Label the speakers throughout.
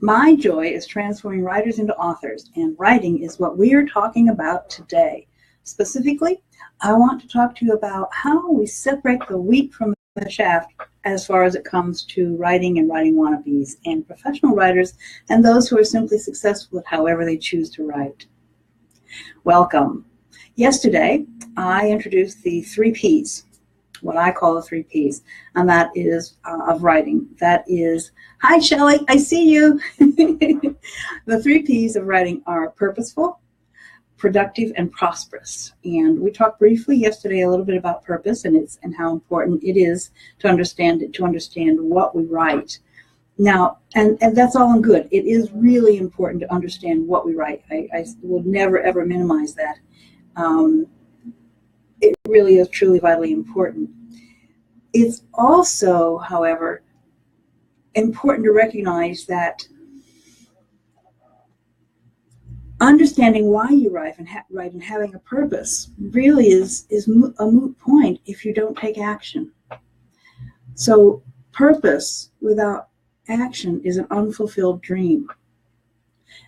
Speaker 1: My joy is transforming writers into authors, and writing is what we are talking about today. Specifically, I want to talk to you about how we separate the wheat from the chaff as far as it comes to writing and writing wannabes and professional writers and those who are simply successful at however they choose to write. Welcome. Yesterday, I introduced the 3 Ps, what I call the 3 Ps, and that is of writing. That is, hi Shelley, I see you. The 3 Ps of writing are purposeful, productive, and prosperous. And we talked briefly yesterday a little bit about purpose and how important it is to understand what we write. Now, and that's all in good. It is really important to understand what we write. I will never ever minimize that. It really is truly vitally important. It's also, however, important to recognize that understanding why you write and having a purpose really is a moot point if you don't take action. So purpose without action is an unfulfilled dream.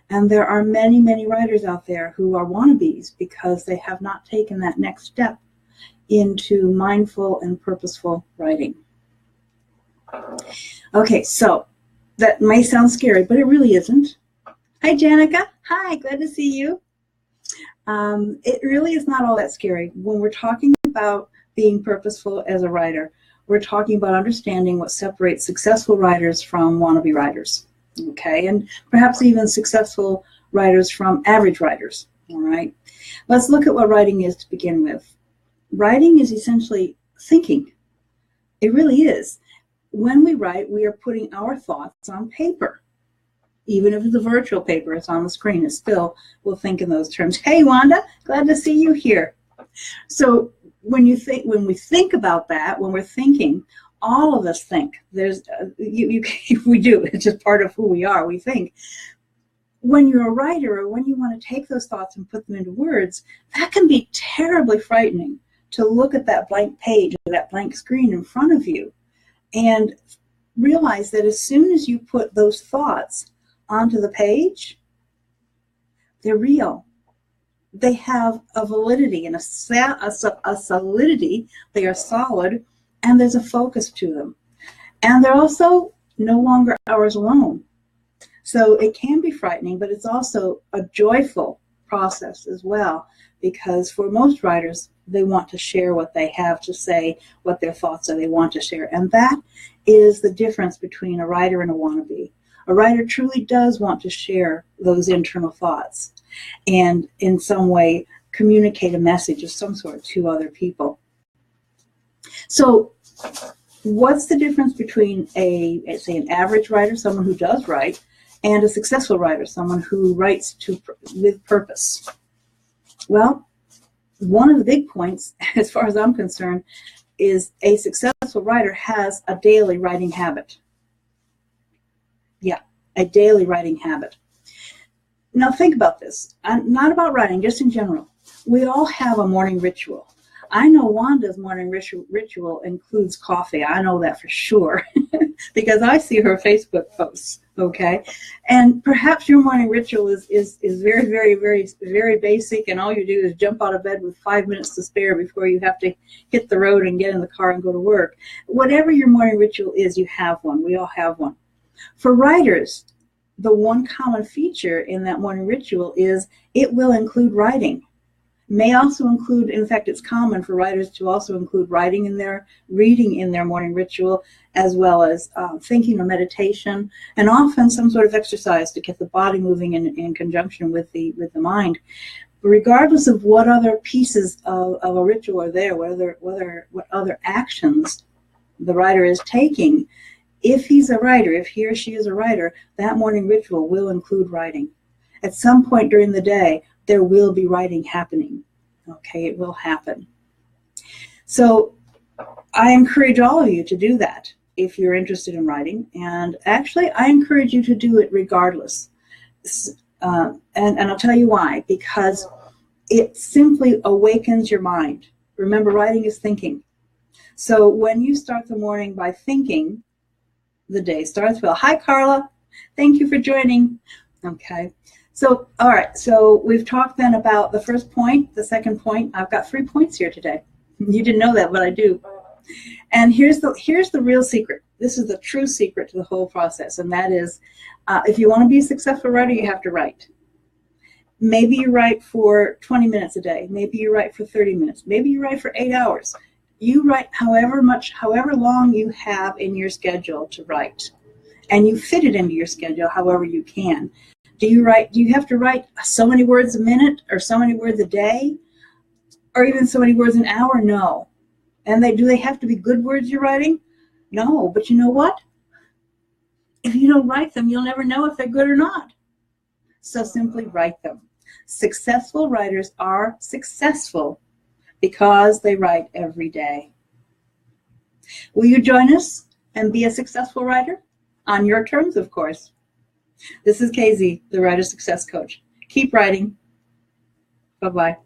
Speaker 1: And there are many, many writers out there who are wannabes because they have not taken that next step into mindful and purposeful writing. Okay, so that may sound scary, but it really isn't. Hi, Janica. Hi, glad to see you. It really is not all that scary. When we're talking about being purposeful as a writer, we're talking about understanding what separates successful writers from wannabe writers, okay? And perhaps even successful writers from average writers, all right? Let's look at what writing is to begin with. Writing is essentially thinking. It really is. When we write, we are putting our thoughts on paper. Even if it's a virtual paper, it's on the screen, it still will think in those terms. Hey, Wanda, glad to see you here. So when we think about that, when we're thinking, all of us think. We do. It's just part of who we are. We think. When you're a writer, or when you want to take those thoughts and put them into words, that can be terribly frightening to look at that blank page or that blank screen in front of you and realize that as soon as you put those thoughts onto the page, they're real. They have a validity and a solidity. They are solid, and there's a focus to them. And they're also no longer ours alone. So it can be frightening, but it's also a joyful process as well, because for most writers, they want to share what they have to say, what their thoughts are, they want to share. And that is the difference between a writer and a wannabe. A writer truly does want to share those internal thoughts and in some way communicate a message of some sort to other people. So what's the difference between say an average writer, someone who does write, and a successful writer, someone who writes with purpose? Well, one of the big points, as far as I'm concerned, is a successful writer has a daily writing habit. Yeah, a daily writing habit. Now think about this. Not about writing, just in general. We all have a morning ritual. I know Wanda's morning ritual includes coffee. I know that for sure because I see her Facebook posts, okay? And perhaps your morning ritual is very, very, very, very basic, and all you do is jump out of bed with 5 minutes to spare before you have to hit the road and get in the car and go to work. Whatever your morning ritual is, you have one. We all have one. For writers, the one common feature in that morning ritual is it will include writing. May also include, in fact, it's common for writers to also include reading in their morning ritual, as well as thinking or meditation, and often some sort of exercise to get the body moving in conjunction with the mind. Regardless of what other pieces of a ritual are there, what other actions the writer is taking, if he's a writer, if he or she is a writer, that morning ritual will include writing. At some point during the day, there will be writing happening. Okay, it will happen. So I encourage all of you to do that if you're interested in writing. And actually, I encourage you to do it regardless. And I'll tell you why. Because it simply awakens your mind. Remember, writing is thinking. So when you start the morning by thinking, the day starts well. Hi, Carla. Thank you for joining. Okay. So, all right. So we've talked then about the first point, the second point. I've got 3 points here today. You didn't know that, but I do. And here's the real secret. This is the true secret to the whole process, and that is, if you want to be a successful writer, you have to write. Maybe you write for 20 minutes a day. Maybe you write for 30 minutes. Maybe you write for 8 hours. You write however long you have in your schedule to write, and you fit it into your schedule however you can. Do you have to write so many words a minute or so many words a day or even so many words an hour? No. And do they have to be good words you're writing? No. But you know what? If you don't write them, you'll never know if they're good or not. So simply write them. Successful writers are successful because they write every day. Will you join us and be a successful writer? On your terms, of course. This is KZ, the Writer Success Coach. Keep writing. Bye-bye.